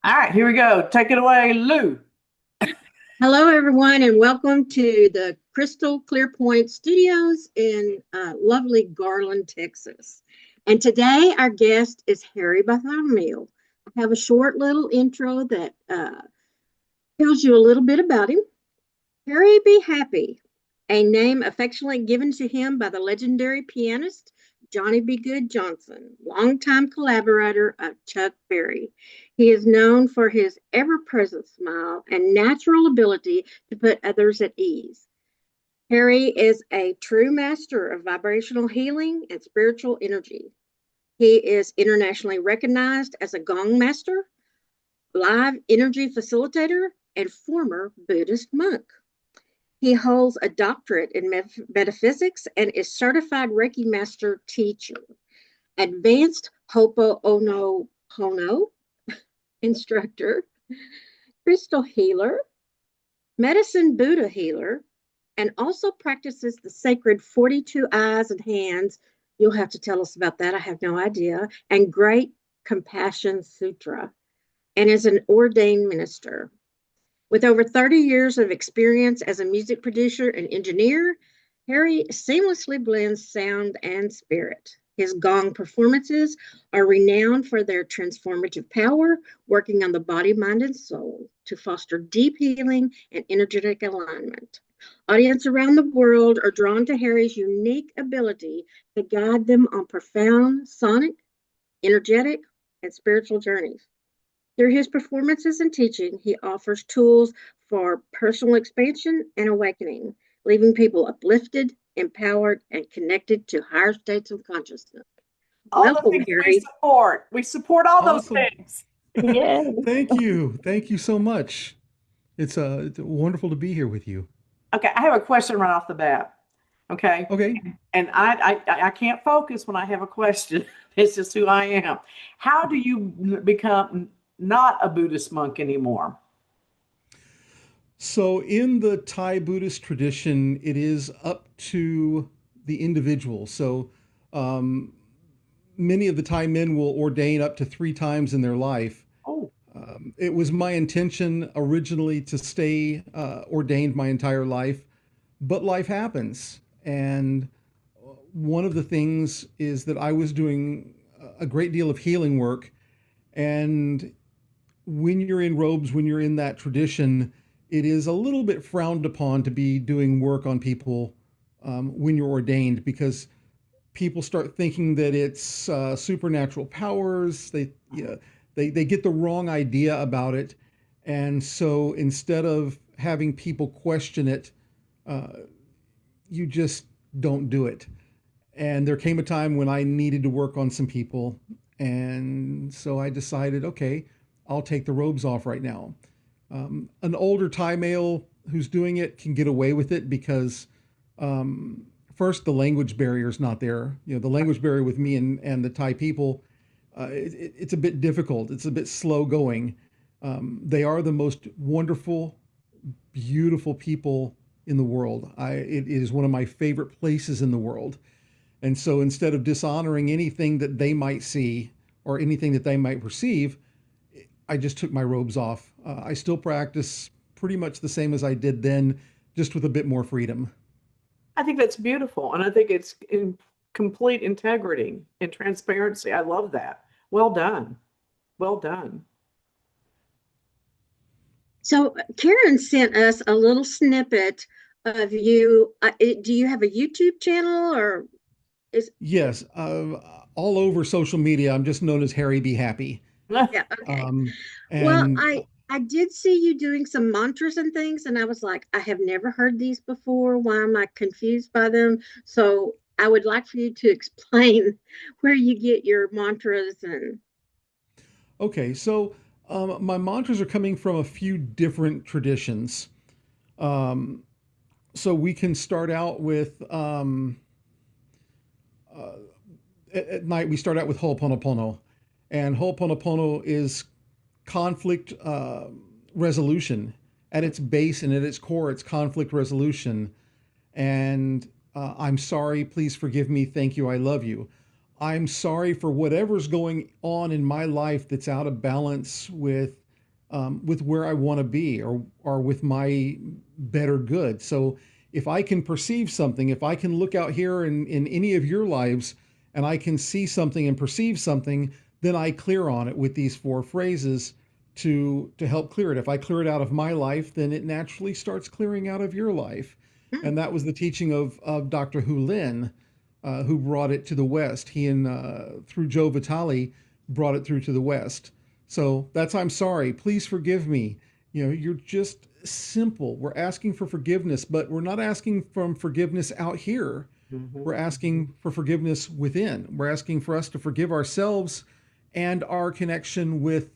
All right, here we go. Take it away, Lou. Hello, everyone, and welcome to the Crystal Clear Point Studios in lovely Garland, Texas. And today, our guest is Harry Bartholomew. I have a short little intro that tells you a little bit about him. Harry Be Happy, a name affectionately given to him by the legendary pianist Johnny B. Good Johnson, longtime collaborator of Chuck Berry. He is known for his ever present smile and natural ability to put others at ease. Harry is a true master of vibrational healing and spiritual energy. He is internationally recognized as a gong master, live energy facilitator, and former Buddhist monk. He holds a doctorate in metaphysics and is certified Reiki master teacher, advanced Ho'oponopono instructor, crystal healer, medicine Buddha healer, and also practices the sacred 42 eyes and hands. You'll have to tell us about that. I have no idea. And Great Compassion Sutra, and is an ordained minister. With over 30 years of experience as a music producer and engineer, Harry seamlessly blends sound and spirit. His gong performances are renowned for their transformative power, working on the body, mind, and soul to foster deep healing and energetic alignment. Audiences around the world are drawn to Harry's unique ability to guide them on profound sonic, energetic, and spiritual journeys. Through his performances and teaching, he offers tools for personal expansion and awakening, leaving people uplifted, empowered, and connected to higher states of consciousness. All the Welcome, things we Harry. support. We support all those Awesome. things. Yes. Thank you. Thank you so much. It's wonderful to be here with you. Okay, I have a question right off the bat. Okay. Okay. And I can't focus when I have a question. It's just who I am. How do you become not a Buddhist monk anymore? So in the Thai Buddhist tradition, it is up to the individual. So um, many of the Thai men will ordain up to 3 times in their life. Oh, It was my intention originally to stay ordained my entire life, but life happens. And one of the things is that I was doing a great deal of healing work. And when you're in robes, when you're in that tradition, it is a little bit frowned upon to be doing work on people when you're ordained because people start thinking that it's supernatural powers. They get the wrong idea about it, and so instead of having people question it, uh, you just don't do it. And there came a time when I needed to work on some people, and so I decided, okay, I'll take the robes off right now. An older Thai male who's doing it can get away with it because first the language barrier is not there. You know, the language barrier with me and the Thai people, it's a bit difficult. It's a bit slow going. They are the most wonderful, beautiful people in the world. It is one of my favorite places in the world. And so instead of dishonoring anything that they might see or anything that they might perceive, I just took my robes off. I still practice pretty much the same as I did then, just with a bit more freedom. I think that's beautiful. And I think it's in complete integrity and transparency. I love that. Well done. Well done. So, Karen sent us a little snippet of you. Do you have a YouTube channel or is, Yes, all over social media, I'm just known as Harry Be Happy. yeah, okay. Um, Well, and I did see you doing some mantras and things, and I was like, I have never heard these before. Why am I confused by them? So I would like for you to explain where you get your mantras and okay, so my mantras are coming from a few different traditions. Um, so we can start out with uh, at night we start out with Ho'oponopono, and Ho'oponopono is conflict resolution at its base and at its core. It's conflict resolution, and I'm sorry, please forgive me, thank you, I love you. I'm sorry for whatever's going on in my life that's out of balance with with where I want to be, or with my better good. So if I can perceive something, if I can look out here in any of your lives and I can see something and perceive something, then I clear on it with these four phrases to help clear it. If I clear it out of my life, then it naturally starts clearing out of your life. Mm. And that was the teaching of Dr. Hu Lin, who brought it to the West. He and through Joe Vitale brought it through to the West. So that's I'm sorry. Please forgive me. You know, you're just simple. We're asking for forgiveness, but we're not asking from forgiveness out here. Mhm. We're asking for forgiveness within. We're asking for us to forgive ourselves and our connection with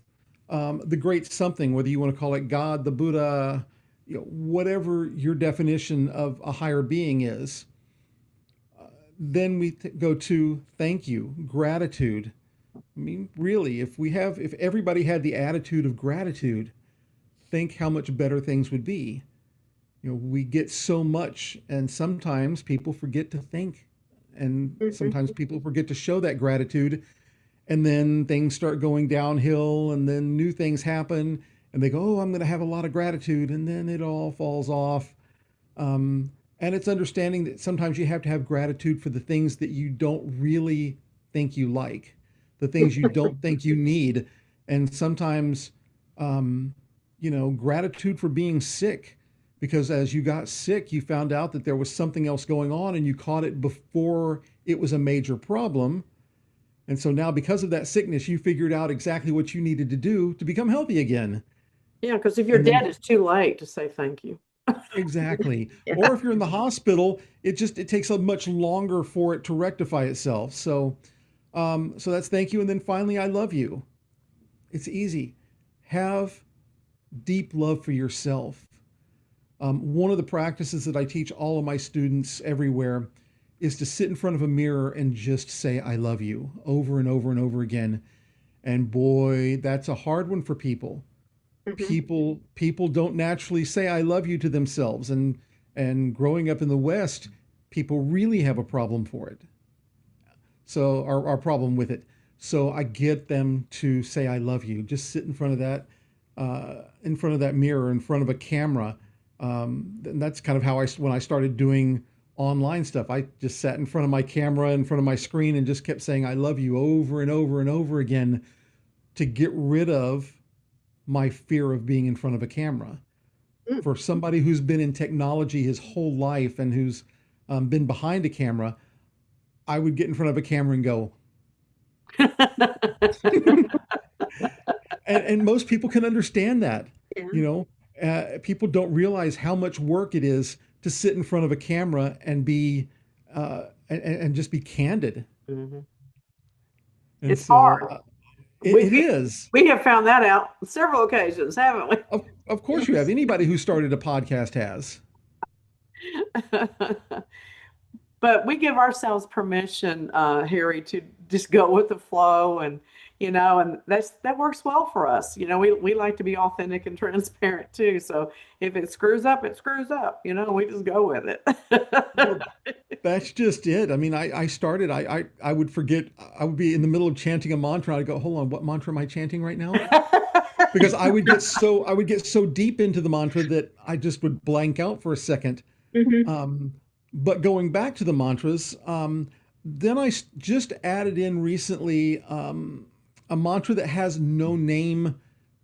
the great something, whether you want to call it God, the Buddha, you know, whatever your definition of a higher being is. Then we go to thank you, gratitude. I mean, really, if everybody had the attitude of gratitude, think how much better things would be. You know, we get so much, and sometimes people forget to think, and Mhm. sometimes people forget to show that gratitude, and then things start going downhill, and then new things happen, and they go, "Oh, I'm going to have a lot of gratitude," and then it all falls off. Um, and it's understanding that sometimes you have to have gratitude for the things that you don't really think you like, the things you don't think you need. And sometimes, um, you know, gratitude for being sick, because as you got sick, you found out that there was something else going on and you caught it before it was a major problem. And so now, because of that sickness, you figured out exactly what you needed to do to become healthy again. Yeah, because if you're And dead, then it's too late to say thank you. exactly. Yeah. Or if you're in the hospital, it takes a much longer for it to rectify itself. So that's thank you, and then finally, I love you. It's easy. Have deep love for yourself. One of the practices that I teach all of my students everywhere is to sit in front of a mirror and just say I love you over and over and over again. And boy, that's a hard one for people. Mhm. People don't naturally say I love you to themselves, and growing up in the West, people really have a problem for it. So our problem with it. So I get them to say I love you. Just sit in front of that mirror, in front of a camera. And that's kind of how when I started doing online stuff, I just sat in front of my camera, in front of my screen, and just kept saying I love you over and over and over again to get rid of my fear of being in front of a camera. Mm. For somebody who's been in technology his whole life and who's been behind a camera, I would get in front of a camera and go, and most people can understand that. Yeah. You know, people don't realize how much work it is to sit in front of a camera and be and just be candid. Mhm. And It's so hard. it is. We have found that out on several occasions, haven't Of course, you have. Yes. Anybody who started a podcast has. we? But we give ourselves permission, Harry, to just go with the flow, and and that works well for us. We like to be authentic and transparent too. So if it screws up, it screws up. We just go with Well, it. that's just it. I mean, I started, I would forget, I would be in the middle of chanting a mantra. I'd go, hold on, what mantra am I chanting right now? Because I would get so deep into the mantra that I just would blank out for a second. Mhm. Um, but going back to the mantras, then just added in recently a mantra that has no name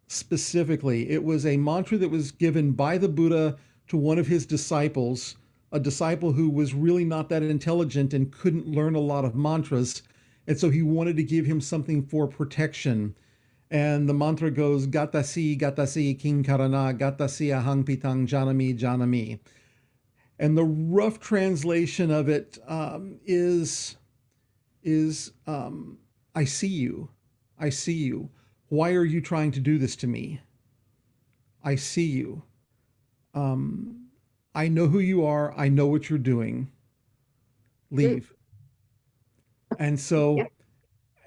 specifically. It was a mantra that was given by the Buddha to one of his disciples, a disciple who was really not that intelligent and couldn't learn a lot of mantras. And so he wanted to give him something for protection. And the mantra goes, Gatasi, King Karana, Gatasi Ahang Pitang Janami Janami. And the rough translation of it is I see you. I see you. Why are you trying to do this to me? I see you. Um, I know who you are. I know what you're doing. Mm. Leave. And Yeah. so,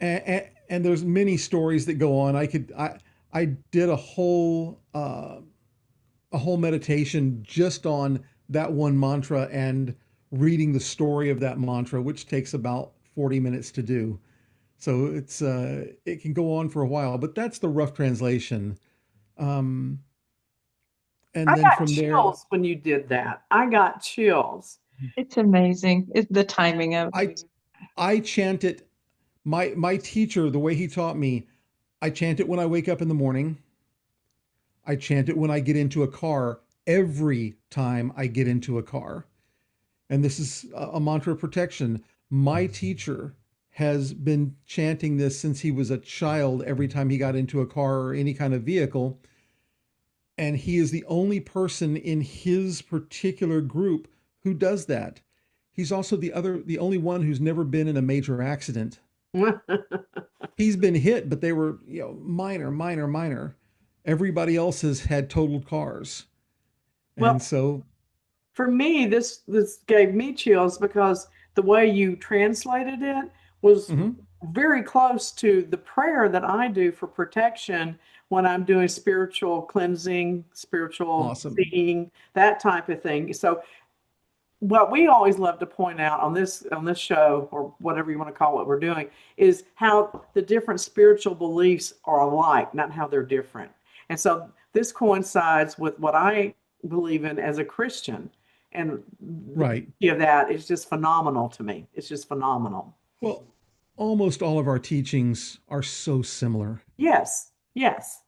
and there's many stories that go on. I did a whole meditation just on that one mantra and reading the story of that mantra, which takes about 40 minutes to do. So it can go on for a while, but that's the rough translation. Um, I and then got from there, chills when you did that. I got chills. It's amazing. It's the timing of I I chant it. My teacher, the way he taught me, I chant it when I wake up in the morning. I chant it when I get into a car. Every time I get into a car, and this is a mantra of protection. My teacher has been chanting this since he was a child. Every time he got into a car or any kind of vehicle, and he is the only person in his particular group who does that. He's also the only one who's never been in a major accident. He's been hit, but they were, minor, minor, minor. Everybody else has had totaled cars. And Well, so, for me, this gave me chills because the way you translated it was mhm, very close to the prayer that I do for protection when I'm doing spiritual cleansing, spiritual awesome. seeing, that type of thing. So what we always love to point out on this show, or whatever you want to call what we're doing, is how the different spiritual beliefs are alike, not how they're different. And so this coincides with what I believe in as a Christian, and the Right. beauty of that is just phenomenal to me. It's just phenomenal. Well, almost all of our teachings are so similar. Yes, yes.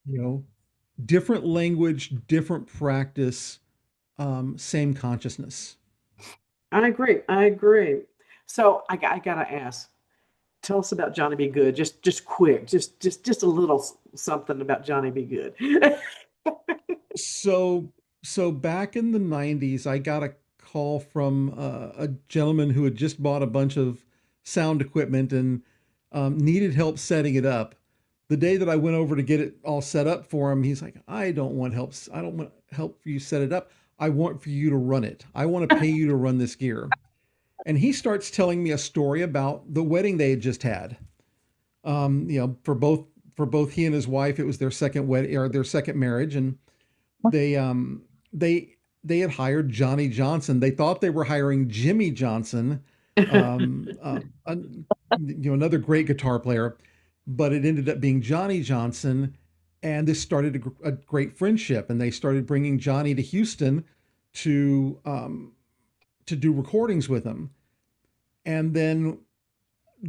You know, different language, different practice, same consciousness. I agree. I agree. So I gotta ask, tell us about Johnny Be Good. Just quick, just a little something about Johnny Be Good. So, so back in the 90s, I got a call from a gentleman who had just bought a bunch of sound equipment and needed help setting it up. The day that I went over to get it all set up for him, he's like, "I don't want help. I don't want help for you set it up. I want for you to run it. I want to pay you to run this gear." And he starts telling me a story about the wedding they had just had. For both he and his wife, it was their second wedding or their second marriage, and they um they had hired Johnny Johnson. They thought they were hiring Jimmy Johnson, another great guitar player, but it ended up being Johnny Johnson. And this started a great friendship, and they started bringing Johnny to Houston to um, to do recordings with him. And then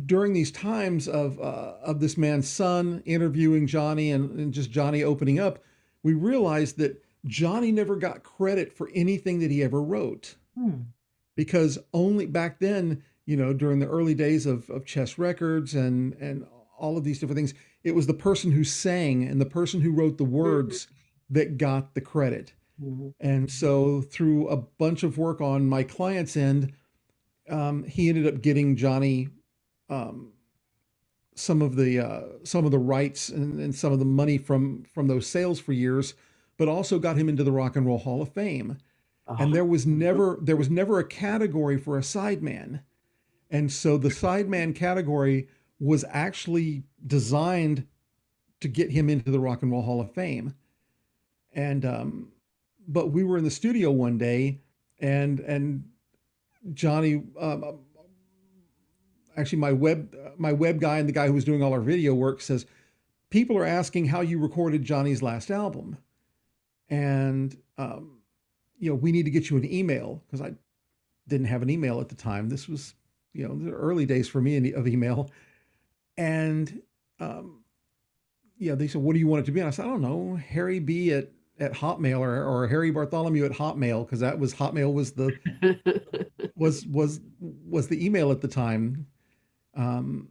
during these times of this man's son interviewing Johnny and just Johnny opening up, we realized that Johnny never got credit for anything that he ever wrote Hmm. because only back then, during the early days of Chess Records and all of these different things, it was the person who sang and the person who wrote the words that got the credit. Mhm. And so through a bunch of work on my client's end, he ended up getting Johnny um, some of the rights and some of the money from those sales for years, but also got him into the Rock and Roll Hall of Fame. And Oh, there was never a category for a sideman, and so the sideman category was actually designed to get him into the Rock and Roll Hall of Fame. And but we were in the studio one day, and Johnny, actually my web guy and the guy who was doing all our video work says people are asking how you recorded Johnny's last album, and we need to get you an email because I didn't have an email at the time. This was the early days for me of email, and um, they said, "What do you want it to be?" And I said, "I don't know, Harry B at Hotmail or Harry Bartholomew at Hotmail," because that was Hotmail was the email at the time. Um,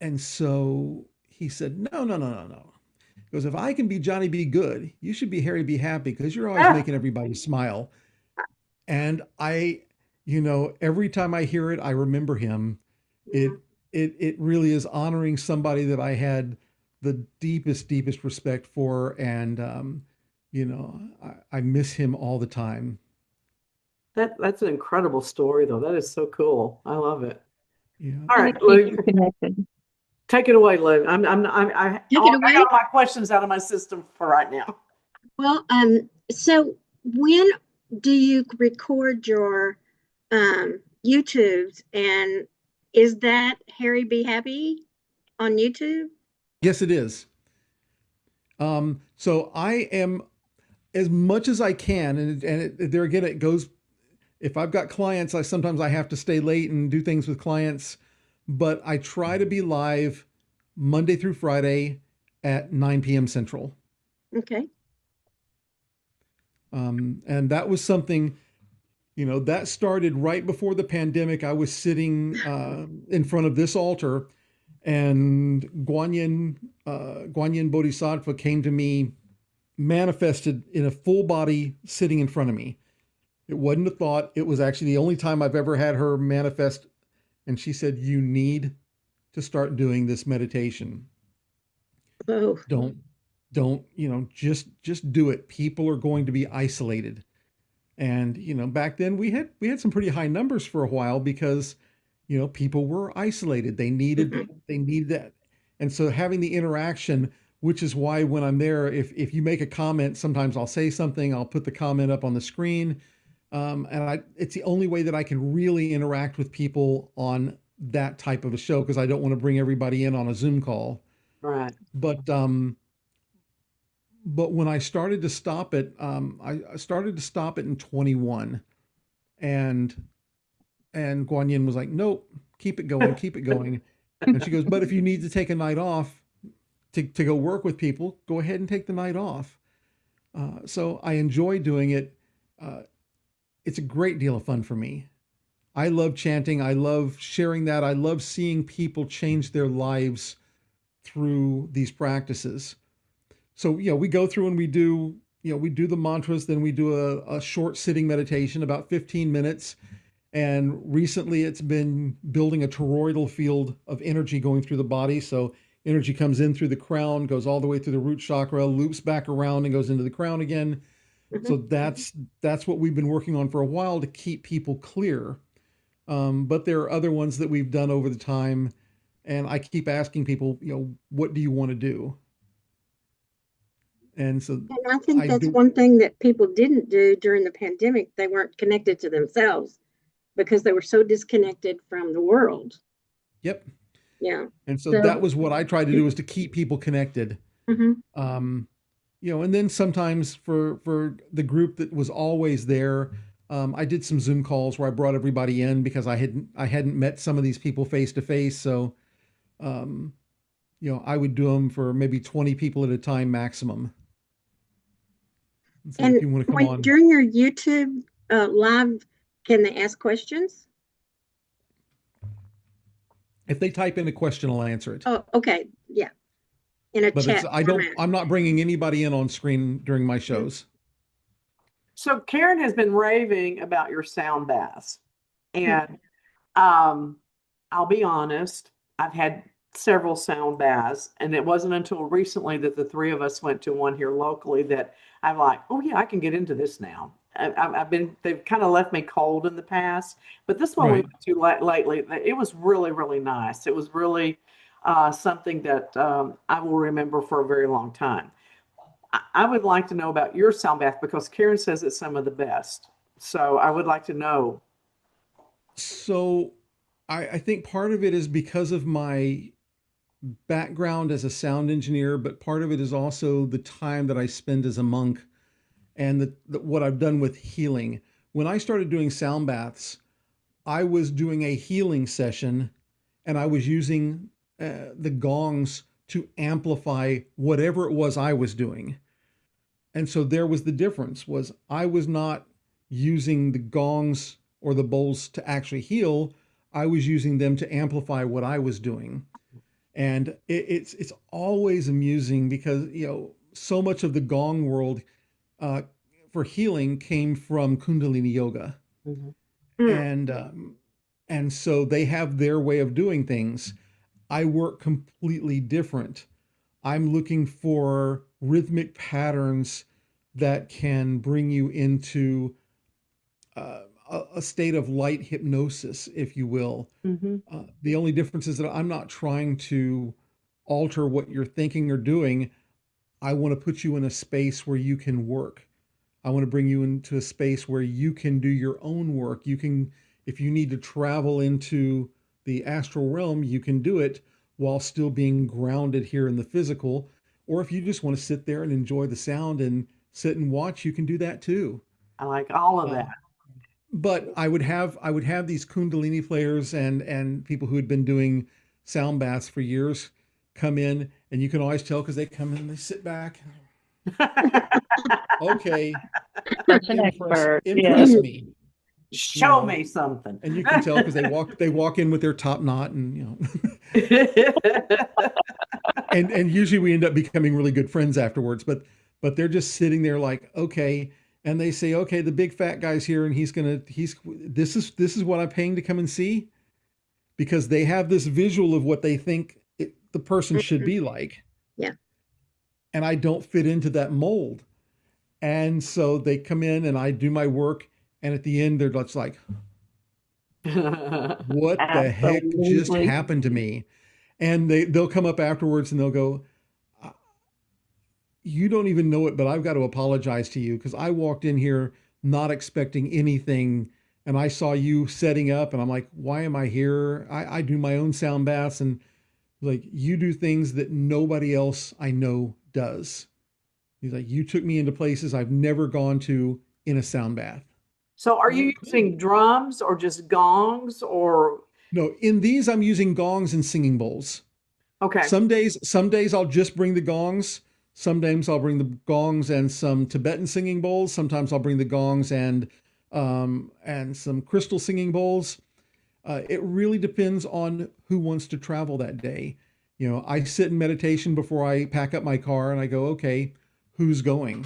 and so he said, "No, no, no, no, no." He goes, "If I can be Johnny B. Good, you should be Harry B. Happy because you're always making everybody smile." And every time I hear it, I remember him. It it really is honoring somebody that I had the deepest, deepest respect for, and I miss him all the time. that's an incredible story, though. That is so cool. I love it. Yeah. All and right, it keeps Lou, you connected. take it away, Lou. Take it I away. got my questions out of my system for right now. Well, so when do you record your YouTubes, and is that Harry Be Happy on YouTube? Yes, it is. So I am as much as I can, there again, it goes. If I've got clients, I sometimes I have to stay late and do things with clients, but I try to be live Monday through Friday at 9 p.m. Central. Okay. And that was something, that started right before the pandemic. I was sitting in front of this altar, and Guanyin Bodhisattva came to me, manifested in a full body sitting in front of me. It wasn't a thought. It was actually the only time I've ever had her manifest. And she said, "You need to start doing this meditation. Oh. Don't, just do it. People are going to be isolated." And, back then we had some pretty high numbers for a while because, people were isolated. They needed, Mhm. they needed that. And so having the interaction, which is why when I'm there, if you make a comment, sometimes I'll say something, I'll put the comment up on the screen. It's the only way that I can really interact with people on that type of a show because I don't want to bring everybody in on a Zoom call. Right. But when I started to stop it, I started to stop it in 21, and Guan Yin was like, "Nope, keep it going, keep it going." And she goes, "But if you need to take a night off to go work with people, go ahead and take the night off." So I enjoy doing it. Uh, it's a great deal of fun for me. I love chanting. I love sharing that. I love seeing people change their lives through these practices. So, we go through and we do the mantras, then we do a short sitting meditation, about 15 minutes. And recently it's been building a toroidal field of energy going through the body. So energy comes in through the crown, goes all the way through the root chakra, loops back around and goes into the crown again. So Mhm. that's what we've been working on for a while to keep people clear. But there are other ones that we've done over the time. And I keep asking people, what do you want to do? And so And I think I that's do. one thing that people didn't do during the pandemic. They weren't connected to themselves because they were so disconnected from the world. Yep. Yeah. And so that So, was what I tried to do, is to keep people connected. mhm. Um, and then sometimes for the group that was always there, I did some Zoom calls where I brought everybody in because I hadn't met some of these people face to face. So, um, I would do them for maybe 20 people at a time maximum, and say, if And you want to come when on, during your YouTube live, can they ask questions? if they type in a question, I'll answer it. Oh, okay. Yeah. In a But it's chat I don't format. I'm not bringing anybody in on screen during my Mhm. shows. So Karen has been raving about your sound baths. Mhm. And I'll be honest, I've had several sound baths, and it wasn't until recently that the three of us went to one here locally that I'm like, oh yeah, I can get into this now. They've kind of left me cold in the past, but this one we Right. went to lately, it was really, really nice. It was really something that I will remember for a very long time. I would like to know about your sound bath because Karen says it's some of the best. So I would like to know. So I think part of it is because of my background as a sound engineer, but part of it is also the time that I spend as a monk and what I've done with healing. When I started doing sound baths, I was doing a healing session, and I was using the gongs to amplify whatever it was I was doing. And so there was the difference, was I was not using the gongs or the bowls to actually heal. I was using them to amplify what I was doing. And it's always amusing because, so much of the gong world uh, for healing came from Kundalini yoga. Mhm. Mm. And so they have their way of doing things. I work completely different. I'm looking for rhythmic patterns that can bring you into a state of light hypnosis, if you will. Mhm. The only difference is that I'm not trying to alter what you're thinking or doing. I want to put you in a space where you can work. I want to bring you into a space where you can do your own work. You can, if you need to travel into the astral realm, you can do it while still being grounded here in the physical. or if you just want to sit there and enjoy the sound and sit and watch, you can do that too. I like all of Uh, that. but I would have these Kundalini players and people who had been doing sound baths for years come in, and you can always tell because they come in and they sit back. Okay, Such an expert. Yeah. impress me, you Show know. me something. And you can tell because they walk in with their top knot, and and usually we end up becoming really good friends afterwards. But they're just sitting there like, okay, and they say, okay, the big fat guy's here, and he's this is what I'm paying to come and see, because they have this visual of what they think the person should Mhm. be like, Yeah. and I don't fit into that mold. And so they come in and I do my work, and at the end they're just like, what the heck just Absolutely. happened to me? And they'll come up afterwards and they'll go, you don't even know it, but I've got to apologize to you because I walked in here not expecting anything, and I saw you setting up, and I'm like, why am I here? I do my own sound baths, and like, you do things that nobody else I know does. He's like, you took me into places I've never gone to in a sound bath. So are I'm like, you cool. using drums or just gongs or No, in these I'm using gongs and singing bowls. okay. Some days I'll just bring the gongs. Some days I'll bring the gongs and some Tibetan singing bowls. Sometimes I'll bring the gongs and some crystal singing bowls. It really depends on who wants to travel that day. I sit in meditation before I pack up my car and I go, okay, who's going?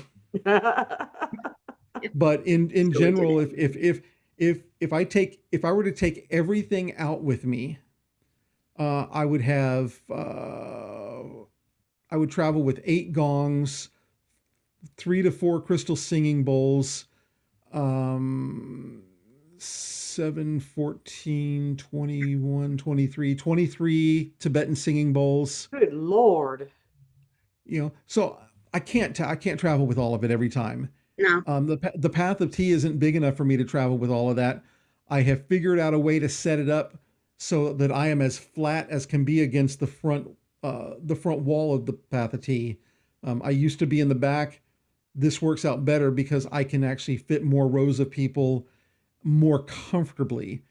But in Going general, today. if I were to take everything out with me, I would have I would travel with 8 gongs, 3 to 4 crystal singing bowls, 7, 14, 21, 23, 23 Tibetan singing bowls. Good Lord. So I can't travel with all of it every time. No. The path of tea isn't big enough for me to travel with all of that. I have figured out a way to set it up so that I am as flat as can be against the front wall of the path of tea. I used to be in the back. This works out better because I can actually fit more rows of people more comfortably.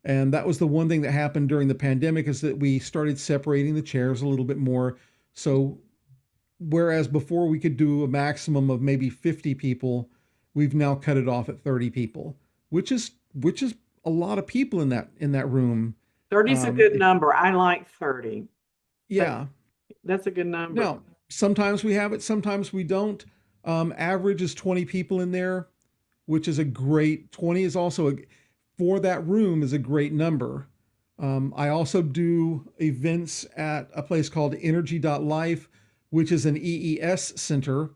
And that was the one thing that happened during the pandemic, is that we started separating the chairs a little bit more. So whereas before we could do a maximum of maybe 50 people, we've now cut it off at 30 people, which is a lot of people in that room. 30 is a good If number. I like 30. That Yeah. that's a good number. Now, sometimes we have it, sometimes we don't. Average is 20 people in there, which is a great 20 is also for that room is a great number. I also do events at a place called Energy.life, which is an EES center.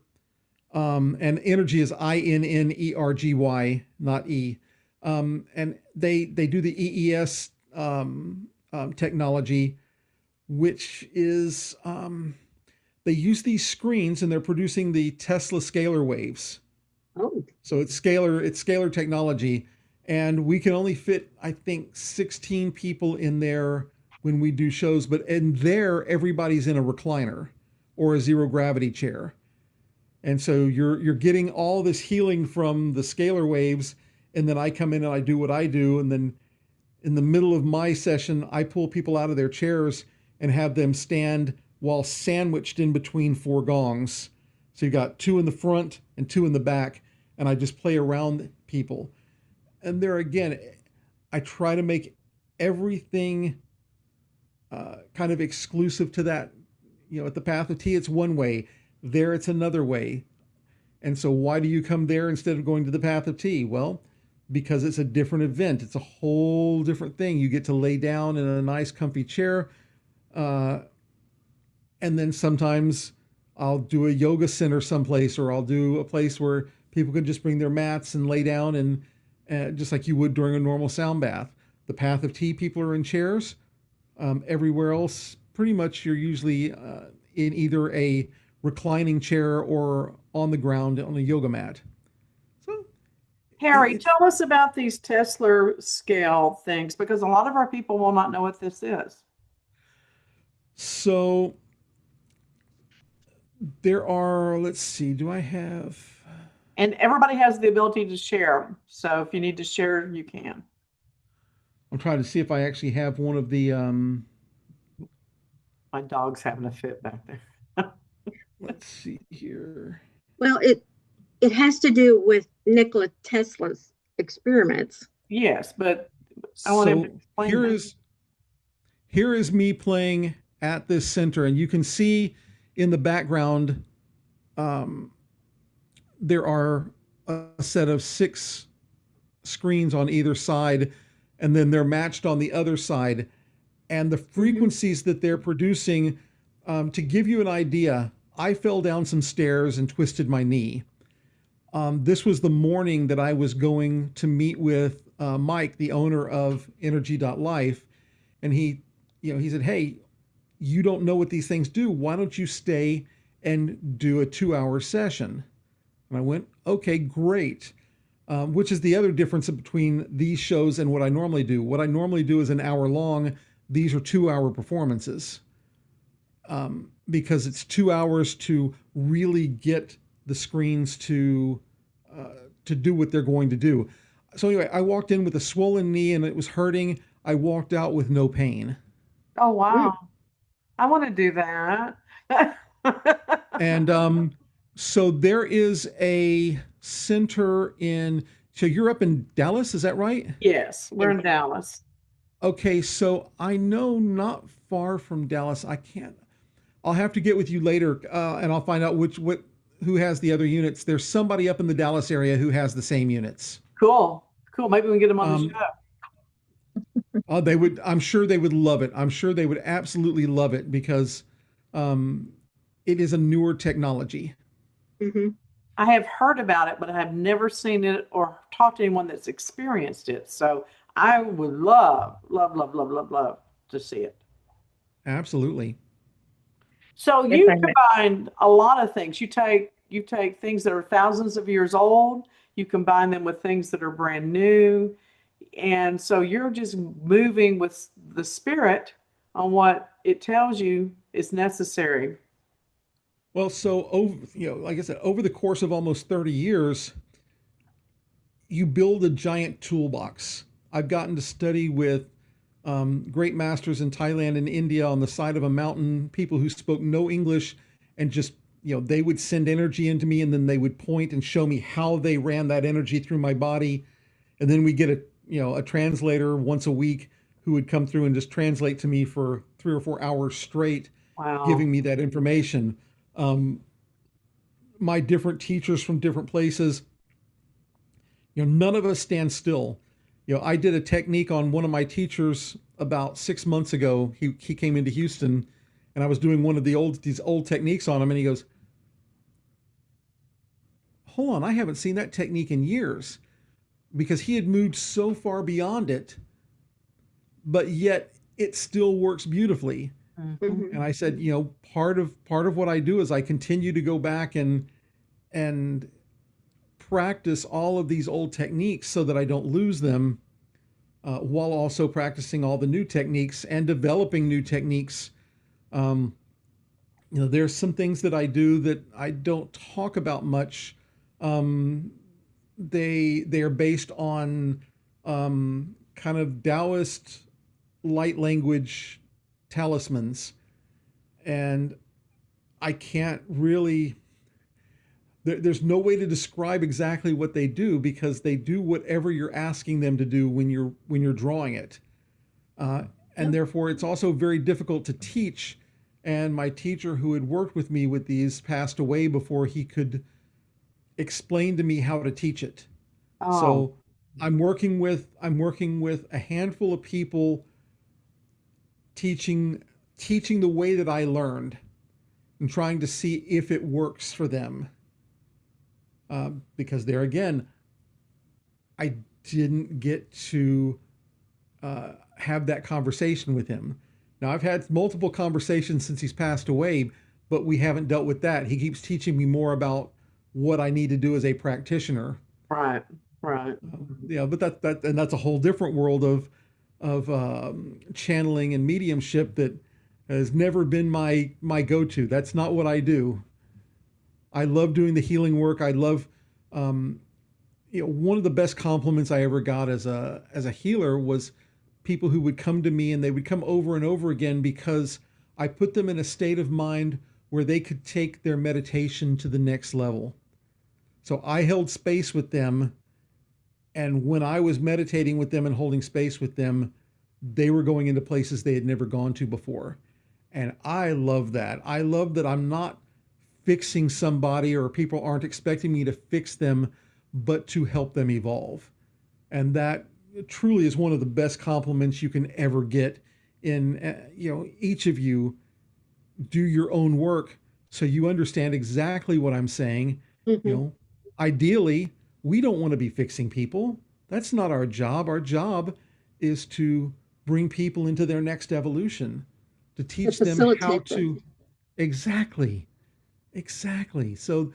And energy is INNERGY, not E. And they do the EES technology, which is they use these screens and they're producing the Tesla scalar waves. Oh, So it's scalar technology, and we can only fit, I think, 16 people in there when we do shows. But in there, everybody's in a recliner or a zero gravity chair, and so you're getting all this healing from the scalar waves. And then I come in and I do what I do, and then in the middle of my session, I pull people out of their chairs and have them stand while sandwiched in between 4 gongs. So you got 2 in the front and 2 in the back, and I just play around people. And there again, I try to make everything kind of exclusive to that. At the Path of Tea, it's one way. There, it's another way. And so, why do you come there instead of going to the Path of Tea? Well, because it's a different event. It's a whole different thing. You get to lay down in a nice, comfy chair. Uh, and then sometimes I'll do a yoga center someplace, or I'll do a place where people can just bring their mats and lay down, and just like you would during a normal sound bath. The Path of Tea, people are in chairs. Everywhere else, pretty much you're usually in either a reclining chair or on the ground on a yoga mat. So Harry, it's tell us about these Tesla scale things because a lot of our people will not know what this is. so There are, let's see, do I have, And everybody has the ability to share. So if you need to share, you can. I'm trying to see if I actually have one of the, My dog's having a fit back there. let's see here. Well, it has to do with Nikola Tesla's experiments. Yes, but I want him to So explain that. here is me playing at this center, and you can see in the background um, there are a set of six screens on either side, and then they're matched on the other side. And the Mm-hmm. frequencies that they're producing, to give you an idea, I fell down some stairs and twisted my knee. This was the morning that I was going to meet with Mike, the owner of Energy.life, and he said, "Hey, you don't know what these things do. Why don't you stay and do a 2 hour session?" And I went, "Okay, great." Which is the other difference between these shows and what I normally do. What I normally do is an hour long. These are 2 hour performances, because it's 2 hours to really get the screens uh, to do what they're going to do. So anyway, I walked in with a swollen knee and it was hurting. I walked out with no pain. Oh, Mm. wow. I want to do that. And so there is a center in. So you're up in Dallas, is that right? Yes, we're in Dallas. Okay, so I know not far from Dallas. I can't. I'll have to get with you later, and I'll find out who has the other units. There's somebody up in the Dallas area who has the same units. Cool. Cool. Maybe we can get them on the show. Um, they would. I'm sure they would love it. I'm sure they would absolutely love it because um, it is a newer technology. Mm-hmm. I have heard about it, but I have never seen it or talked to anyone that's experienced it. So I would love, love, love, love, love, love to see it. Absolutely. So Yes, you I know. combine a lot of things. You take things that are thousands of years old, you combine them with things that are brand new, and so you're just moving with the spirit on what it tells you is necessary. Well, so over, like I said, over the course of almost 30 years, you build a giant toolbox. I've gotten to study with great masters in Thailand and India on the side of a mountain, people who spoke no English, and just, they would send energy into me and then they would point and show me how they ran that energy through my body. And then we get a translator once a week who would come through and just translate to me for 3 or 4 hours straight, Wow. giving me that information. Um, my different teachers from different places, none of us stand still. I did a technique on one of my teachers about 6 months ago. He came into Houston, and I was doing one of these old techniques on him, and he goes, "Hold on, I haven't seen that technique in years," because he had moved so far beyond it, but yet it still works beautifully. Mhm. Mm-hmm. And I said, part of what I do is I continue to go back and practice all of these old techniques so that I don't lose them, while also practicing all the new techniques and developing new techniques. Um, there's some things that I do that I don't talk about much. Um, they are based on kind of Taoist light language talismans, and I can't really. There's no way to describe exactly what they do because they do whatever you're asking them to do when you're drawing it. uh, and Yep. therefore it's also very difficult to teach. And my teacher who had worked with me with these passed away before he could explain to me how to teach it. Oh, So I'm working with a handful of people, teaching teaching the way that I learned and trying to see if it works for them. Because there again, I didn't get to have that conversation with him. Now, I've had multiple conversations since he's passed away, but we haven't dealt with that. He keeps teaching me more about what I need to do as a practitioner. right, right. But that's a whole different world of channeling and mediumship that has never been my go-to. That's not what I do. I love doing the healing work. I love, um, one of the best compliments I ever got as a healer was people who would come to me and they would come over and over again because I put them in a state of mind where they could take their meditation to the next level. So I held space with them, and when I was meditating with them and holding space with them, they were going into places they had never gone to before. And I love that. I love that I'm not fixing somebody, or people aren't expecting me to fix them, but to help them evolve. And that truly is one of the best compliments you can ever get. In each of you do your own work so you understand exactly what I'm saying. You Hmm. know, ideally, we don't want to be fixing people. That's not our job. Our job is to bring people into their next evolution, to To teach them how facilitate them. to exactly, exactly. So,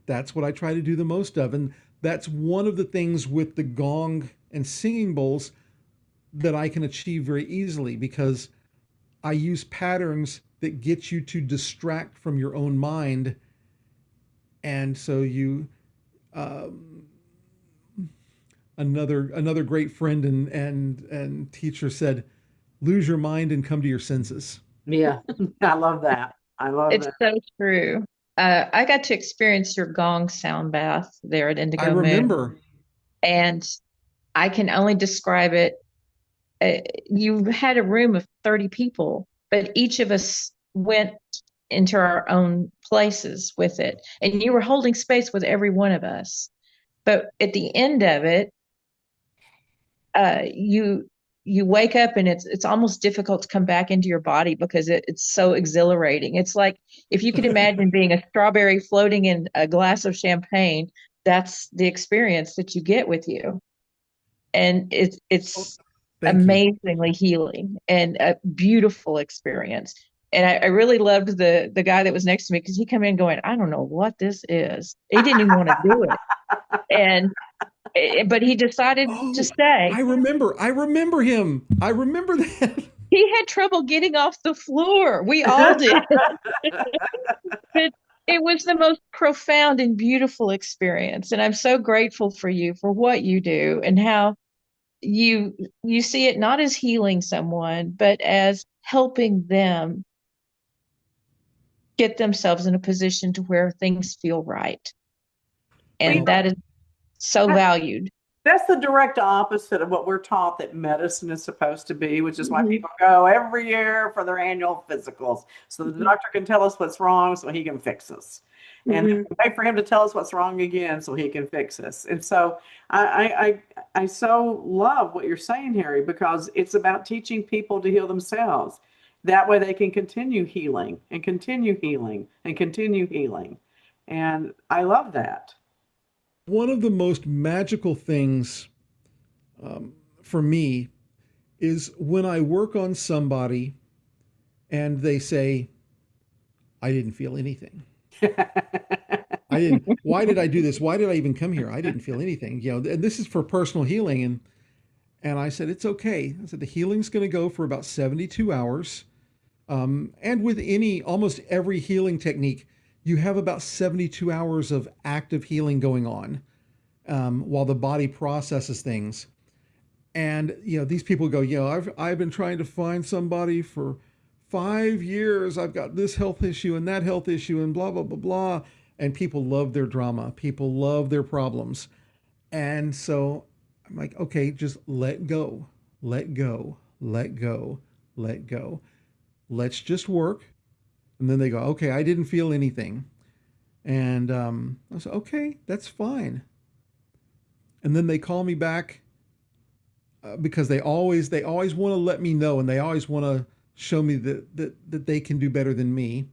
that's what I try to do the most of. And that's one of the things with the gong and singing bowls that I can achieve very easily because I use patterns that get you to distract from your own mind. And so um, another great friend and teacher said, lose your mind and come to your senses. Yeah, I love that. I love It's that. so true. I got to experience your gong sound bath there at I Indigo Moon, remember. and I can only describe it. You had a room of 30 people, but each of us went into our own places with it, and you were holding space with every one of us. But at the end of it, you wake up and it's almost difficult to come back into your body because it's so exhilarating. It's like if you could imagine being a strawberry floating in a glass of champagne, that's the experience that you get with you. And Oh, it's thank you. amazingly healing and a beautiful experience. And I really loved the guy that was next to me because he came in going, I don't know what this is. He didn't even want to do it. And but he decided to Oh, stay. I remember him. I remember that. He had trouble getting off the floor. We all did. But it was the most profound and beautiful experience. And I'm so grateful for you for what you do and how you you see it not as healing someone, but as helping them get themselves in a position to where things feel right. Well, And that is so valued. that's the direct opposite of what we're taught that medicine is supposed to be, which is why Hmm. people go every year for their annual physicals. So the Hmm. doctor can tell us what's wrong so he can fix us. And then Hmm. we wait for him to tell us what's wrong again so he can fix us. And so I so love what you're saying, Harry, because it's about teaching people to heal themselves. That way they can continue healing and continue healing and continue healing. And I love that. One of the most magical things um, for me is when I work on somebody and they say, I didn't feel anything. I didn't, why did I do this? Why did I even come here? I didn't feel anything. And this is for personal healing. And I said, it's okay. I said, the healing's going to go for about 72 hours. And with almost every healing technique, you have about 72 hours of active healing going on while the body processes things. And these people go, I've been trying to find somebody for 5 years. I've got this health issue and that health issue and blah blah blah blah. And people love their drama. People love their problems. And so I'm like, okay, just let go, let go, let go, let go. Let's just work. And then they go, okay, I didn't feel anything. And I said, okay, that's fine. And then they call me back because they always want to let me know, and they always want to show me that they can do better than me.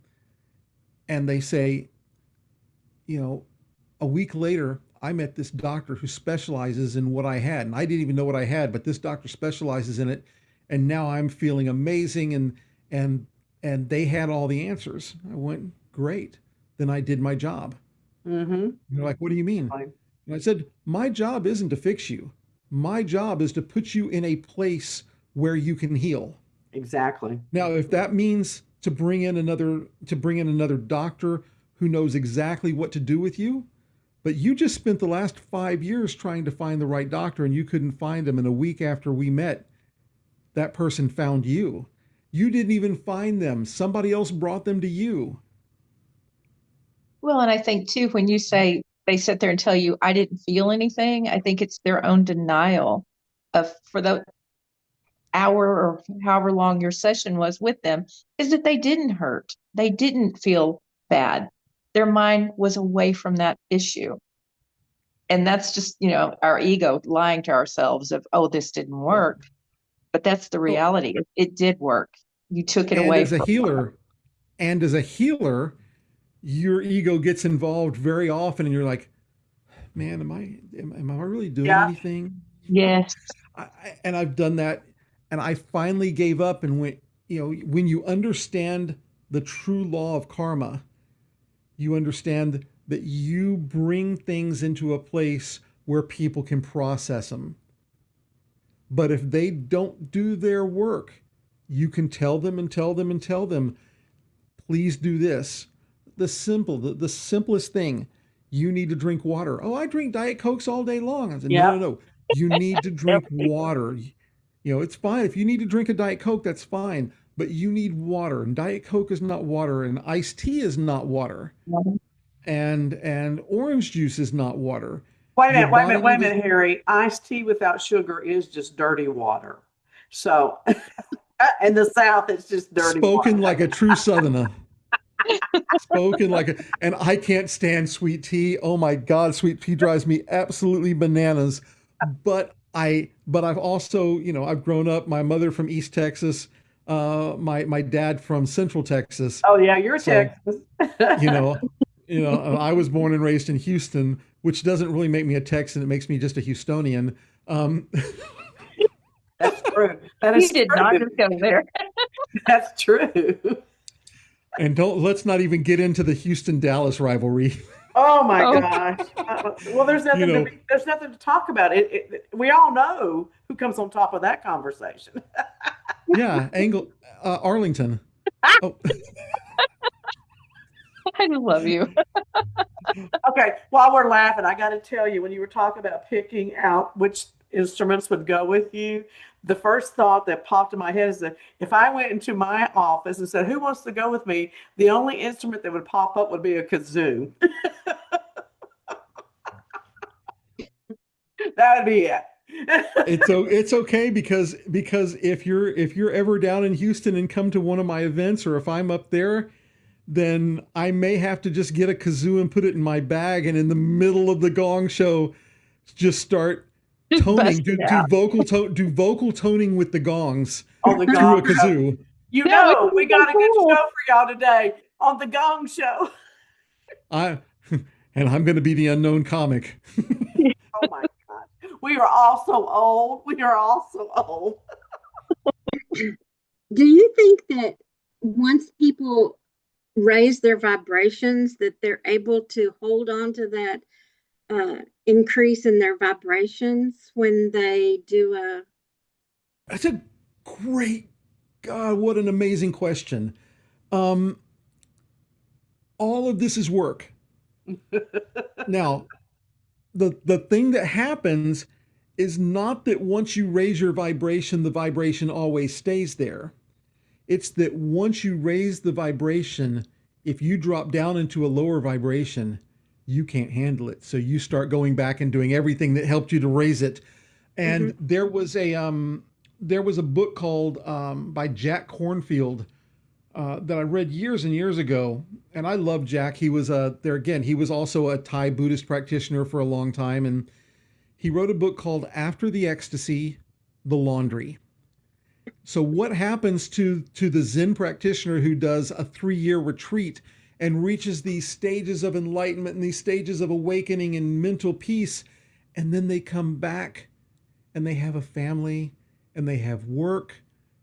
And they say, you know, a week later, I met this doctor who specializes in what I had, and I didn't even know what I had, but this doctor specializes in it, and now I'm feeling amazing, and and they had all the answers. I went, great. Then I did my job. Mm-hmm. And they're like, what do you mean? And I said, my job isn't to fix you. My job is to put you in a place where you can heal. Exactly. Now, if that means to bring in another doctor who knows exactly what to do with you, but you just spent the last 5 years trying to find the right doctor and you couldn't find him. And a week after we met, that person found you. You didn't even find them. Somebody else brought them to you. Well, and I think too, when you say they sit there and tell you, I didn't feel anything, I think it's their own denial of for the hour or however long your session was with them, is that they didn't hurt. They didn't feel bad. Their mind was away from that issue. And that's just, our ego lying to ourselves of, oh, this didn't Well, work. But that's the well, reality. It did work. You took it and away as a from. healer, and as a healer, your ego gets involved very often, and you're like, "Man, am I really doing Yeah. anything?" Yes. And I've done that, and I finally gave up and went. When you understand the true law of karma, you understand that you bring things into a place where people can process them. But if they don't do their work, you can tell them and tell them and tell them, please do this. The simplest thing. You need to drink water. Oh, I drink Diet Cokes all day long. I said, no, Yeah. no, no. You need to drink water. It's fine. If you need to drink a Diet Coke, that's fine. But you need water. And Diet Coke is not water. And iced tea is not water. And orange juice is not water. Wait a Your minute, wait a minute, body wait a does minute, Harry. Iced tea without sugar is just dirty water. So in the South, it's just dirty spoken water. like a true Southerner. Spoken like a, and I can't stand sweet tea. Oh my God, sweet tea drives me absolutely bananas. But I've also, I've grown up. My mother from East Texas, my dad from Central Texas. Oh yeah, you're So Texas. you know, I was born and raised in Houston, which doesn't really make me a Texan. It makes me just a Houstonian. Um, That's true. That You is did not true. just go there. That's true. and let's not even get into the Houston Dallas rivalry. Oh my Oh, gosh. Well, there's you nothing to know, be, there's nothing to talk about. We all know who comes on top of that conversation. yeah, Arlington. Oh, I love you. Okay, while we're laughing, I got to tell you, when you were talking about picking out which instruments would go with you, the first thought that popped in my head is that if I went into my office and said, "Who wants to go with me?" the only instrument that would pop up would be a kazoo. That would be it. it's okay because if you're ever down in Houston and come to one of my events, or if I'm up there, then I may have to just get a kazoo and put it in my bag, and in the middle of the gong show, just start Just toning, bust it out. do vocal toning with the gongs On the through a gong show. kazoo. Yeah, which We is so got a good cool. show for y'all today on the Gong Show. I and I'm going to be the unknown comic. Oh my God. We are all so old. We are all so old. Do you think that once people raise their vibrations, that they're able to hold on to that increase in their vibrations when they do a? That's a great God, what an amazing question. Um, all of this is work. Now, the thing that happens is not that once you raise your vibration, the vibration always stays there. It's that once you raise the vibration, if you drop down into a lower vibration, you can't handle it. So you start going back and doing everything that helped you to raise it. And Mhm. there was a book called by Jack Cornfield that I read years and years ago, and I love Jack. He was there again. He was also a Thai Buddhist practitioner for a long time, and he wrote a book called After the Ecstasy, the Laundry. So what happens to the Zen practitioner who does a 3-year retreat and reaches these stages of enlightenment and these stages of awakening and mental peace, and then they come back and they have a family and they have work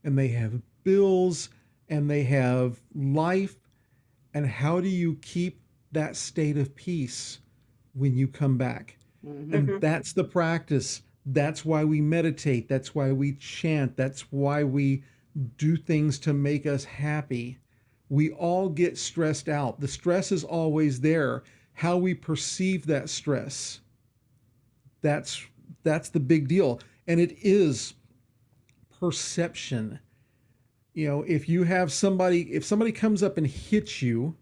and they have bills and they have life. And how do you keep that state of peace when you come back? Mhm. And that's the practice. That's why we meditate. That's why we chant. That's why we do things to make us happy. We all get stressed out. The stress is always there. How we perceive that stress, that's that's the big deal. And it is perception. If somebody comes up and hits you,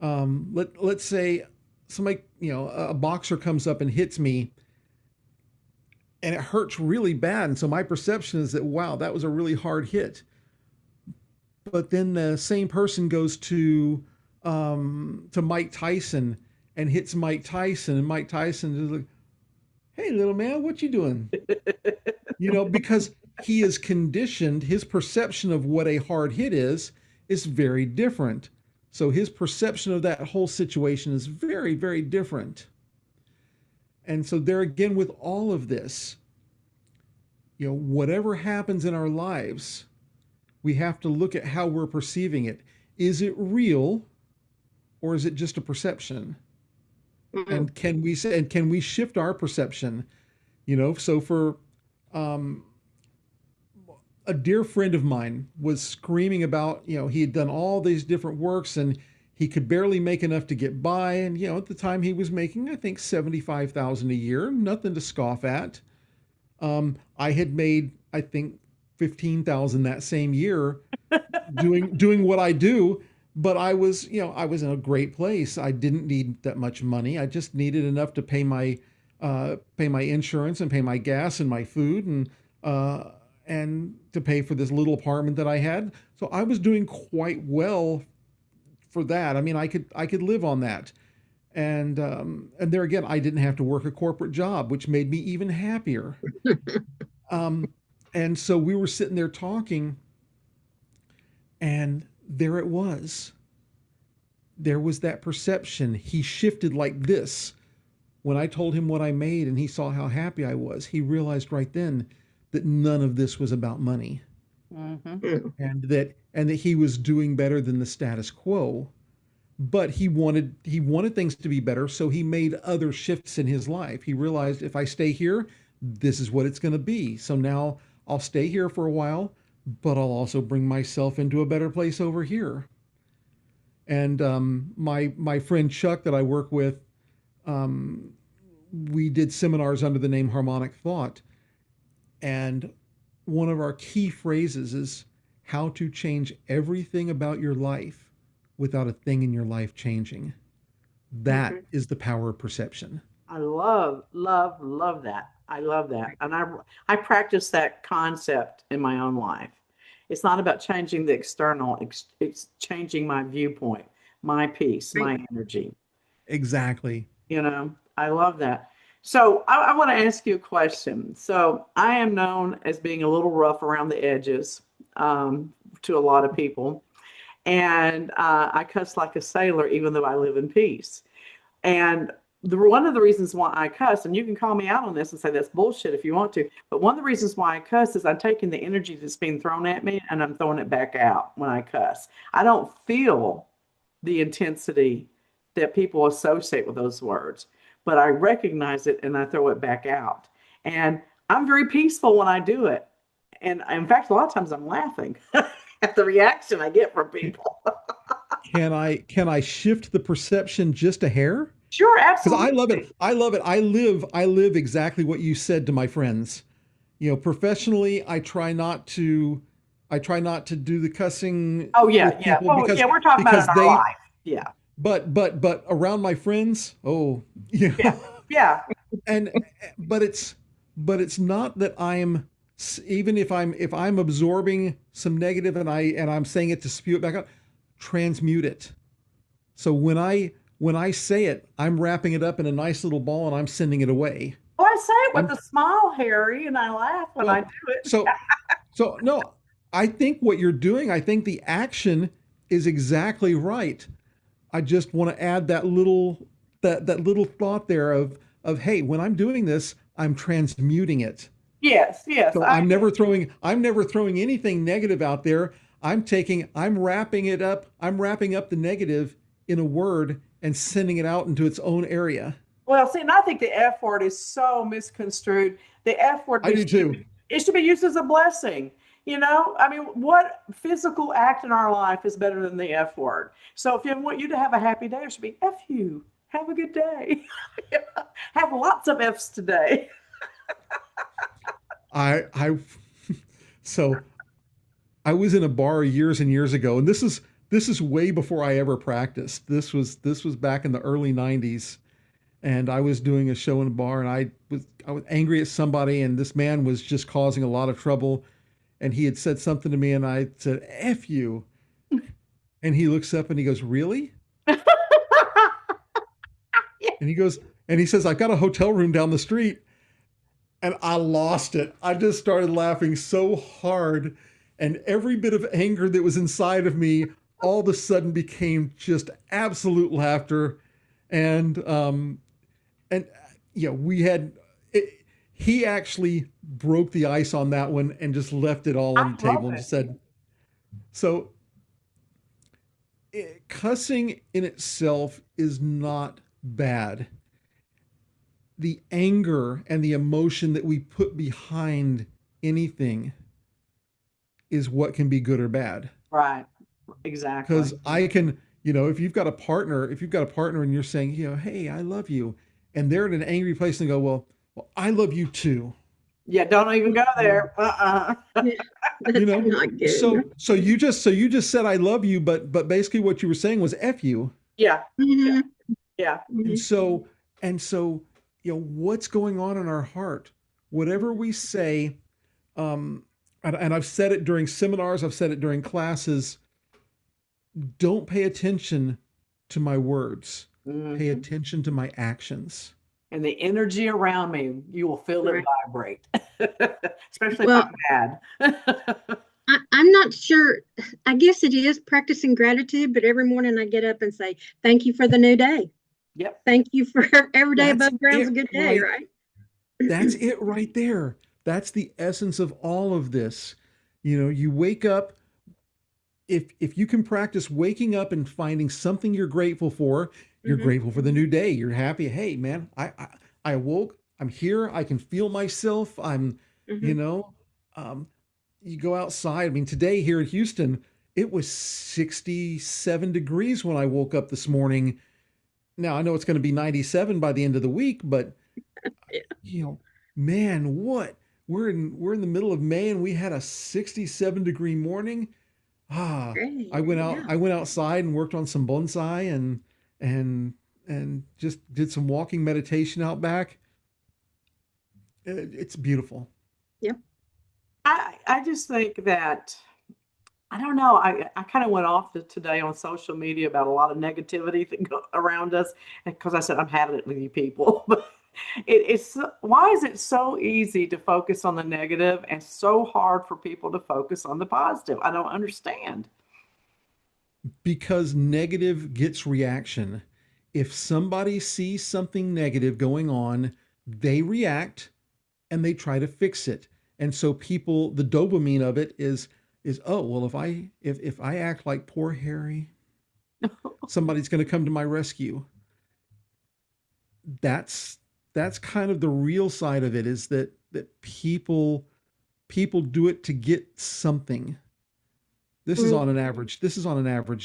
let's say somebody, a boxer comes up and hits me, and it hurts really bad. And so my perception is that, wow, that was a really hard hit. But then the same person goes to Mike Tyson and hits Mike Tyson, and Mike Tyson is like, "Hey, little man, what you doing?" Because he is conditioned. His perception of what a hard hit is very different. So his perception of that whole situation is very, very different. And so there again, with all of this, whatever happens in our lives, we have to look at how we're perceiving it. Is it real, or is it just a perception? Mm-hmm. And can we shift our perception? So for um, a dear friend of mine was screaming about, he had done all these different works and he could barely make enough to get by. And, at the time he was making, I think, 75,000 a year, nothing to scoff at. I had made, I think, 15,000 that same year doing what I do, but I was in a great place. I didn't need that much money. I just needed enough to pay my insurance and pay my gas and my food and to pay for this little apartment that I had. So I was doing quite well for that. I mean, I could live on that. And there again, I didn't have to work a corporate job, which made me even happier. Um, and so we were sitting there talking, and there it was. There was that perception. He shifted like this. When I told him what I made and he saw how happy I was, he realized right then that none of this was about money, Mm-hmm. and that he was doing better than the status quo. But he wanted things to be better, so he made other shifts in his life. He realized, if I stay here, this is what it's going to be. So now I'll stay here for a while, but I'll also bring myself into a better place over here. And my friend Chuck that I work with, um, we did seminars under the name Harmonic Thought, and one of our key phrases is how to change everything about your life without a thing in your life changing. That Mm-hmm. is the power of perception. I love, love, love that. I love that. And I practice that concept in my own life. It's not about changing the external, it's changing my viewpoint, my peace, Right. my energy. Exactly. I love that. So I want to ask you a question. So I am known as being a little rough around the edges to a lot of people. And I cuss like a sailor, even though I live in peace. And one of the reasons why I cuss, and you can call me out on this and say that's bullshit if you want to, but one of the reasons why I cuss is I'm taking the energy that's being thrown at me and I'm throwing it back out when I cuss. I don't feel the intensity that people associate with those words, but I recognize it and I throw it back out. And I'm very peaceful when I do it. And in fact, a lot of times I'm laughing at the reaction I get from people. Can I shift the perception just a hair? Sure, Because I love it. absolutely. I love it. I live exactly what you said to my friends. Professionally, I try not to do the cussing Oh yeah, with yeah. people Well, because yeah, we're talking about in because our they life. Yeah, but around my friends, oh, yeah, yeah. and but it's not that even if I'm absorbing some negative and I'm saying it to spew it back out, transmute it. So when I say it, I'm wrapping it up in a nice little ball and I'm sending it away. Well, I say it with I'm a smile, Harry, and I laugh when I well, do it. so so no, I think what you're doing, I think the action is exactly right. I just want to add that little thought there of hey, when I'm doing this, I'm transmuting it. Yes, yes. So I'm never throwing anything negative out there. I'm wrapping up the negative in a word and sending it out into its own area. Well, see, and I think the F word is so misconstrued. The F word I do too. it should be used as a blessing. I mean, what physical act in our life is better than the F word? So if you want you to have a happy day, it should be F you. Have a good day. Have lots of F's today. I so I was in a bar years and years ago, and this is way before I ever practiced. This was back in the early '90s, and I was doing a show in a bar, and I was angry at somebody, and this man was just causing a lot of trouble, and he had said something to me, and I said "F you," and he looks up and he goes, "Really?" And he says, "I've got a hotel room down the street." And I lost it. I just started laughing so hard, and every bit of anger that was inside of me all of a sudden became just absolute laughter. And we had it, he actually broke the ice on that one and just left it all on I the love table and it. just said, "So cussing in itself is not bad. The anger and the emotion that we put behind anything is what can be good or bad." Right. Exactly. Because I can, if you've got a partner and you're saying, "Hey, I love you," and they're in an angry place and go, "Well, I love you too." Yeah, don't even go Mm. there. Uh-uh. Yeah, You that's know, not good. so you just said "I love you," but basically what you were saying was "F you." Yeah, yeah, Hmm. yeah. And Hmm. so and so, what's going on in our heart? Whatever we say, um, and I've said it during seminars, I've said it during classes. Don't pay attention to my words. Pay Hmm. attention to my actions. And the energy around me, you will feel it Right. vibrate, especially if Well, I'm mad. I'm not sure. I guess it is practicing gratitude, but every morning I get up and say, "Thank you for the new day. Yep. Thank you for every day That's above ground's a it good day," right. right? That's it right there. That's the essence of all of this. You wake up, if you can practice waking up and finding something you're Hmm. grateful for the new day. You're happy. Hey, man, I awoke. I'm here. I can feel myself. You Hmm. know, um, you go outside. I mean, today here in Houston, it was 67 degrees when I woke up this morning. Now I know it's going to be 97 by the end of the week, but Yeah. you know, man, what? We're in the middle of May and we had a 67-degree morning. Ah, I Great. went out Yeah. I went outside and worked on some bonsai and and just did some walking meditation out back. It's beautiful. Yep. I just think that I don't know. I kind of went off today on social media about a lot of negativity that go around us, because I said I'm having it with you people. But why is it so easy to focus on the negative and so hard for people to focus on the positive? I don't understand. Because negative gets reaction. If somebody sees something negative going on, they react and they try to fix it. And so the dopamine of it is, oh well, if I act like poor Harry, somebody's going to come to my rescue. That's kind of the real side of it, is that people do it to get something. This is on an average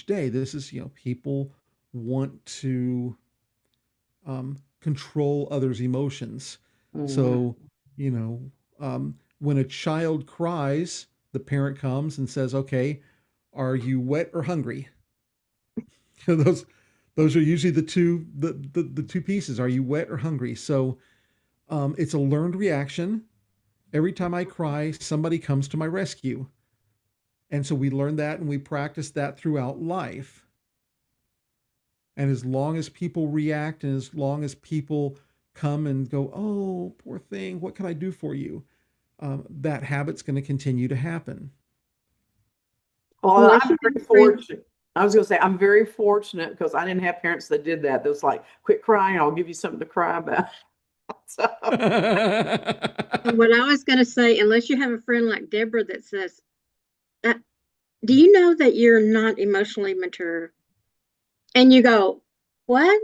day. This is, people want to control others' emotions. Mhm. So, when a child cries, the parent comes and says, "Okay, are you wet or hungry?" Those are usually the two pieces. Are you wet or hungry? So, it's a learned reaction. Every time I cry, somebody comes to my rescue. And so we learn that and we practice that throughout life. And as long as people react and as long as people come and go, "Oh, poor thing, what can I do for you?" That habit's going to continue to happen. Well, Unless I'm you have very a friend. fortunate. I was going to say I'm very fortunate because I didn't have parents that did that. They was like, "Quit crying. I'll give you something to cry about." So, What I was going to say, unless you have a friend like Deborah that says, uh, "Do you know that you're not emotionally mature?" And you go, "What?"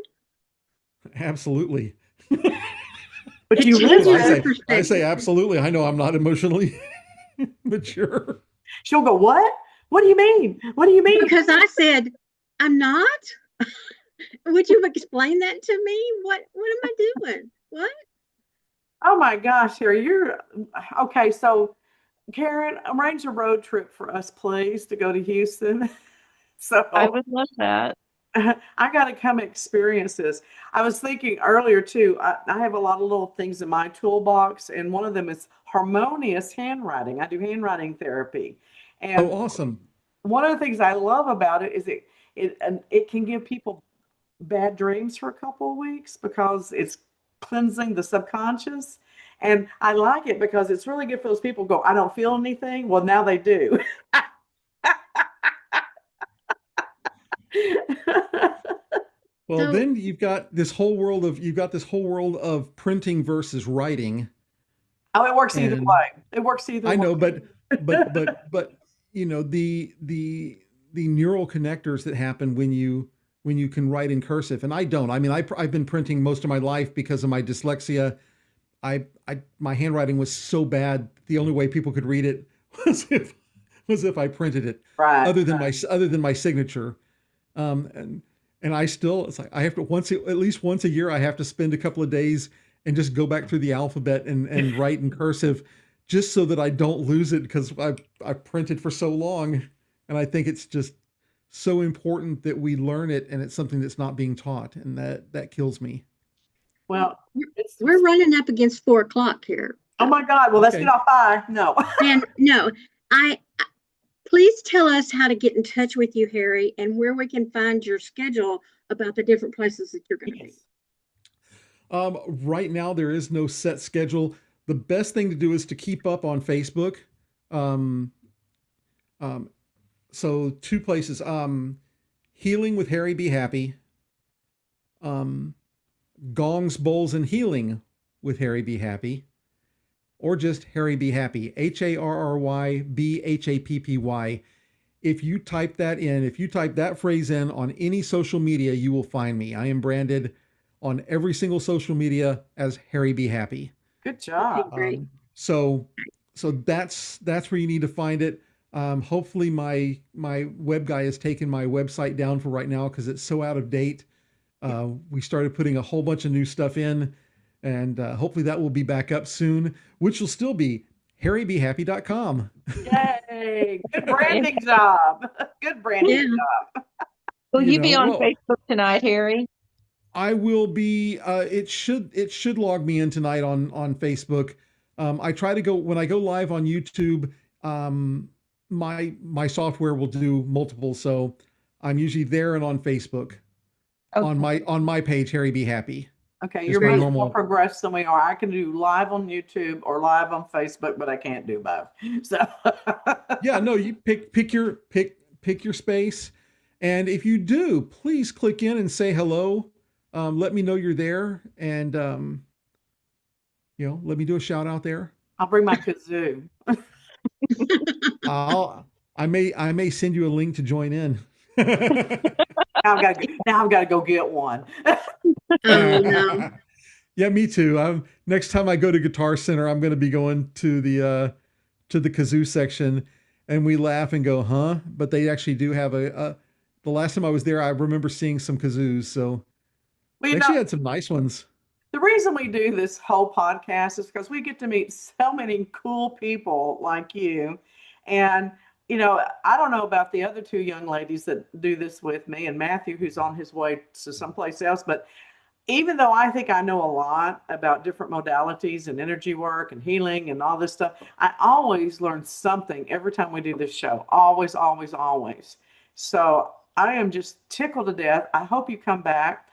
Absolutely. but It you That's what I changes your listen. say. I say perspective. absolutely. I know I'm not emotionally. Mature. She'll go, what? What do you mean? What do you mean? Because I said, I'm not. Would you explain that to me? What am I doing? What? Oh my gosh, Harry, you're okay. So, Karen, arrange a road trip for us, please, to go to Houston. I So, would love that. I got to come experience this. I was thinking earlier too, I have a lot of little things in my toolbox, and one of them is harmonious handwriting. I do handwriting therapy. Oh, And awesome. one of the things I love about it is it can give people bad dreams for a couple of weeks because it's cleansing the subconscious. And I like it because it's really good for those people who go, I don't feel anything. Well, now they do. Well, So then you've got this whole world of printing versus writing. Oh, it works either And way. It works either I way. know, but you know, the neural connectors that happen when you can write in cursive, and I don't. I mean, I've been printing most of my life because of my dyslexia. I my handwriting was so bad. The only way people could read it was if I printed it, Right. other than my signature. Um, and and I still, it's like I have to at least once a year I have to spend a couple of days and just go back through the alphabet and write in cursive, just so that I don't lose it because I've printed for so long, and I think it's just so important that we learn it, and it's something that's not being taught, and that kills me. Well, we're running up against 4 o'clock here. oh my God. Well, let's get Okay. off by. No. And no, I please tell us how to get in touch with you, Harry, and where we can find your schedule about the different places that you're going to be. Yes. Right now, there is no set schedule. The best thing to do is to keep up on Facebook. Um, um, so two places. Healing with Harry Be Happy. Um, Gongs, Bowls, and Healing with Harry Be Happy. Or just Harry Be Happy. HarryBhappy. If you type that phrase in on any social media, you will find me. I am branded on every single social media as Harry Be Happy. Good Okay, job. great. So that's where you need to find it. Hopefully my web guy has taken my website down for right now because it's so out of date. We started putting a whole bunch of new stuff in, and hopefully that will be back up soon, which will still be harrybehappy.com. Yay. Good branding job. Good branding Yeah. job. Will You you be know, on well, Facebook tonight, Harry? I will be. It should log me in tonight on Facebook. I try to go when I go live on YouTube. My software will do multiple, so I'm usually there and on Facebook Okay. on my page. Harry Be Happy Okay, is you're my much Great. more normal. progressed than we are. I can do live on YouTube or live on Facebook, but I can't do both. So, Yeah, no, you pick your space, and if you do, please click in and say hello. Let me know you're there, and let me do a shout out there. I'll bring my kazoo. I'll I may send you a link to join in. Now I've got to go get one. Oh no. Yeah, me too. Next time I go to Guitar Center, I'm going to be going to the kazoo section, and we laugh and go, "Huh?" But they actually do have a. The last time I was there, I remember seeing some kazoos. So Well, they actually had some nice ones. the reason we do this whole podcast is because we get to meet so many cool people like you. And, I don't know about the other two young ladies that do this with me and Matthew, who's on his way to someplace else. But even though I think I know a lot about different modalities and energy work and healing and all this stuff, I always learn something every time we do this show. Always, always, always. So I am just tickled to death. I hope you come back.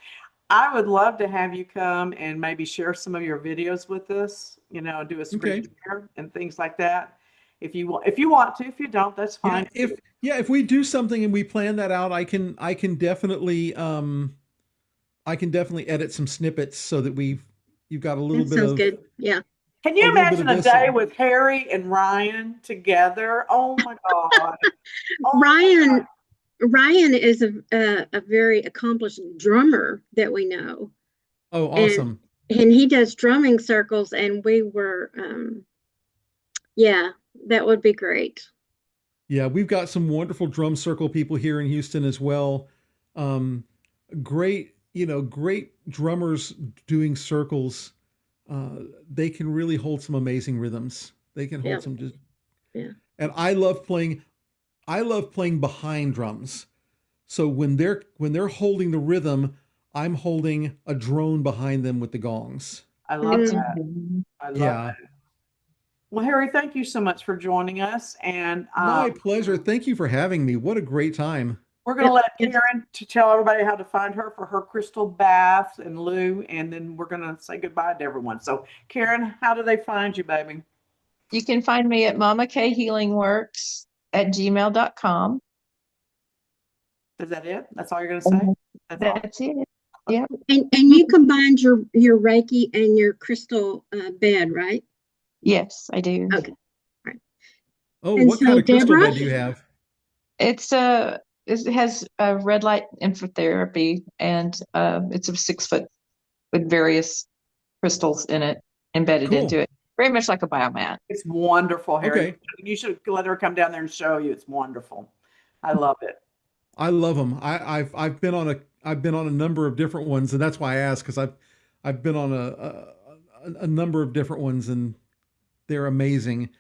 I would love to have you come and maybe share some of your videos with us, do a screen Okay. share and things like that. If you want to, if you don't, that's Yeah, fine. if we do something and we plan that out, I can definitely edit some snippets so that you've got That sounds good. Yeah. Can a you little bit of imagine a this. day with Harry and Ryan together? Oh my God. Oh my Ryan Ryan is a very accomplished drummer that we know. Oh, And awesome. and he does drumming circles, and we were yeah, That would be great. Yeah, we've got some wonderful drum circle people here in Houston as well. Um, great, great drummers doing circles. They can really hold some amazing rhythms. They can Yeah, hold some just, yeah. and I love playing behind drums. So when they're holding the rhythm, I'm holding a drone behind them with the gongs. I love It's Mm. that. amazing. I love Yeah, that. Well, Harry, thank you so much for joining us. And my pleasure. Thank you for having me. What a great time. we're going to Yep. let It's, Karen to tell everybody how to find her for her crystal baths and Lou, and then we're going to say goodbye to everyone. So, Karen, how do they find you, baby? You can find me at mamakhealingworks@gmail.com. Is that it? That's all you're going to say? And That's all? that's it. Yep. and you combined your Reiki and your crystal bed, right? Yes, I do. Okay. All right. Oh, And what kind so, of crystal Deborah, bed do you have? It has a red light infotherapy, and it's a 6 foot with various crystals in it embedded into Cool. it, very much like a biomat. It's wonderful, Harry. Okay. You should let her come down there and show you. It's wonderful. I love it. I love them. I've been on a number of different ones, and that's why I asked because I've been on a number of different ones, and they're amazing.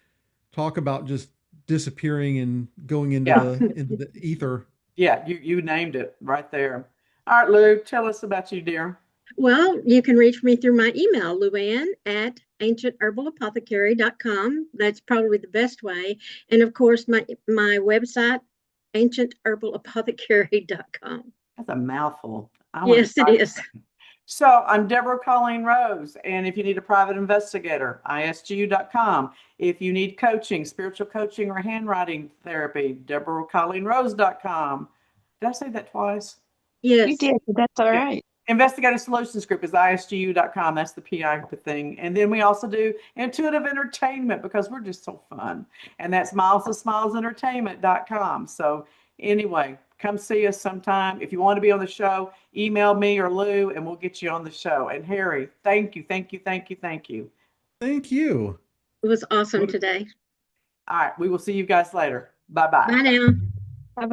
Talk about just disappearing and going into Yeah. the ether. Yeah, you named it right there. All right, Lou, tell us about you, dear. well, you can reach me through my email, Luann at ancientherbalapothecary.com. That's probably the best way. And of course, my website, ancientherbalapothecary.com. That's a mouthful. I want to Yes, it try is. that. So I'm Deborah Colleen Rose, and if you need a private investigator, isgu.com. If you need coaching, spiritual coaching, or handwriting therapy, DeborahColleenRose.com. Did I say that twice? You Yes. did, but that's all Yeah. right. Investigative Solutions Group is isgu.com. That's the PI thing. And then we also do intuitive entertainment because we're just so fun. And that's milestoSmilesentertainment.com. So anyway, come see us sometime. If you want to be on the show, email me or Lou and we'll get you on the show. And Harry, thank you, thank you, thank you, thank you. Thank you. It was awesome What today. All right, we will see you guys later. Bye bye. Bye now.